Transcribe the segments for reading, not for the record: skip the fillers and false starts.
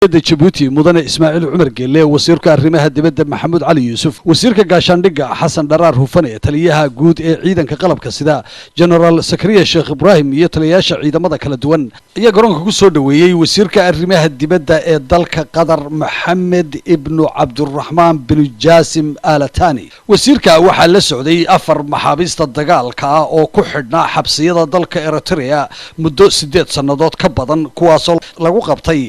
Djibouti mudane Ismaaciil Cumar Geelle wasiirka arrimaha dibadda Maxamuud Cali Yuusuf wasiirka gaashaandhigga Xasan Dharaar Hufane taliyaha guud ee ciidanka qalabka sida General Sakariya Sheekh Ibrahim iyo taliyayaasha ciidamada kala duwan ayaa garoonka ku soo dhaweeyay wasiirka arrimaha dibadda ee dalka Qatar Maxamed ibn Abdurrahman bin Jaasim Al Thani wasiirka waxaa la socday afar maxaabiista dagaalka ah oo ku xidhnaa xabsiyada dalka Eritrea muddo 8 sanadood ka badan kuwaas oo lagu qabtay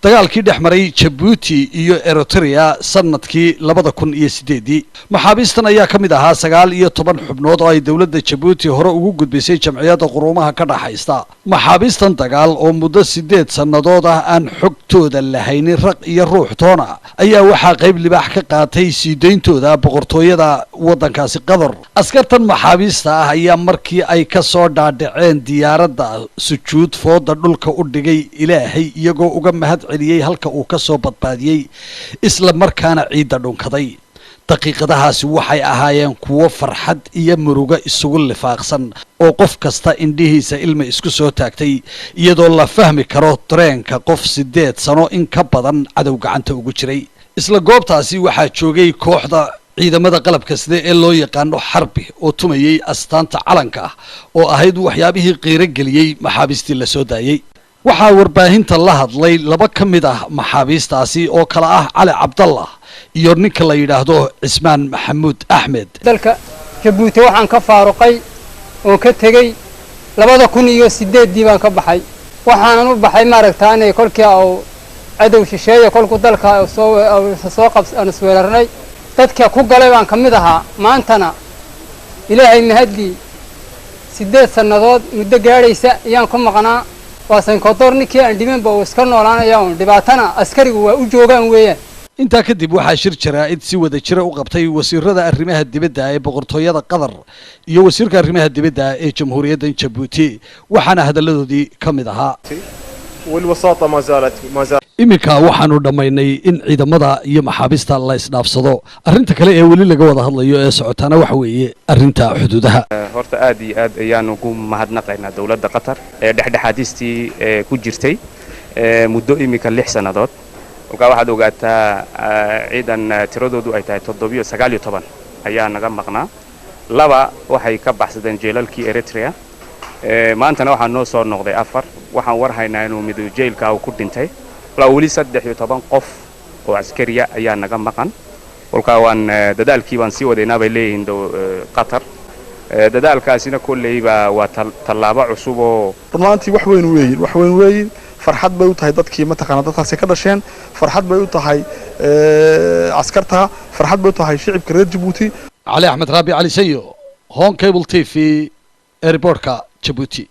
dagaalkii dhexmaray Djibouti iyo Eritrea sanadkii 2008 maxaabiistan ayaa kamid ahaa 19 xubnood oo ay dawladda Djibouti hore ugu gudbisay jamciyadda quruumaha ka dhaxaysta maxaabiistan dagaal oo muddo 8 sanadood ah aan xogtooda lahayn raq iyo ruux toona ayaa waxaa qayb libaax ka qaatay siideyntooda boqortooyada wadankaasi Qatar askartan maxaabiista ah ayaa markii ay ka soo dhaadhaceen diyaaradda sujuud fooda dhulka u dhigay Ilaahay iyagoo uga mahad celiyay halka uu ka soo badbaadiyay isla markaana ciida dhunkaday daqiiqadahaasi waxay ahaayeen kuwo farxad iyo murugo isugu lifaaqsan oo qof kasta indhihiisa ilma isku soo taagtay iyadoo la fahmi karo dareenka qof 8 sano in ka badan cadow gacanta ugu jiray isla goobtaasi waxaa joogay kooxda ciidamada qalabka sida ee loo yaqaano xarbi oo tumayay astaanta calanka oo ahayd waxyaabihii qiiro geliyay maxaabiistii la soo daayay waxaa warbaahinta la hadlay laba ka mid ah maxaabiistaasi oo kala ah Cali Cabdallah iyo ninka la yiraahdo Cismaan Maxamuud Axmed dalka Djibouti waxaan ka faaruqay oo ka tagay 2008 baan ka baxay waxaan u baxay maaragtaanay kolkii oo cadow shisheeye kolku dalka soo qabsan isweerarnay dadka ku galay baan kamid ahaa maantana Ilaahay mahadi 8 sanadood muddo gaaraysa ayaan ku maqnaa waasan kotornikii aan dhimanba oo iska noolaanaya oo dhibaatana askarigu waa u joogaan weeyaan intaa kadib waxaa shir jaraa'id si wada jira u qabtay wasiirada arrimaha dibadda ee boqortooyada Qatar iyo wasiirka arrimaha dibadda ee jamhuuriyadda Djibouti waxaana hadalladoodii kamid ahaa والوساطة ما زالت imika waxaanu dhamaynay in ciidamada iyo maxaabiista la isdhaafsado arinta kale ee wali laga wada hadlayo ee socotana waxa weeye arinta xuduudaha horta aad iyo aad ayaan ugu mahadnaqaynaa dawladda Qatar ee dhexdhexaadistii ku jirtay muddo imika 6 sanadood waxaad ogaataa ciidan tiradoodu ay tahay 719 ayaa naga maqnaa laba waxay ka baxsadeen jeelalkii Eritrea maantana waxaa noo soo noqday afar waxaan war haynaa inuu mid jeelka uu ku dhintay la wali 13 qof oo askariya ayaa naga maqan walka waan dadaalkii baan sii wadeynaa bay leeyihiin Qatar dadaalkaasina kulleeyba waa tallaabo cusub oo runtii wax weyn weeyeen farxad bay u tahay dadkii ma taqaan dadkaasi ka dhasheen farxad bay u tahay askarta farxad bay u tahay shicibka reer Djibouti Ali Ahmed Rabi Ali Sayo Home Cable TV airportka Djibouti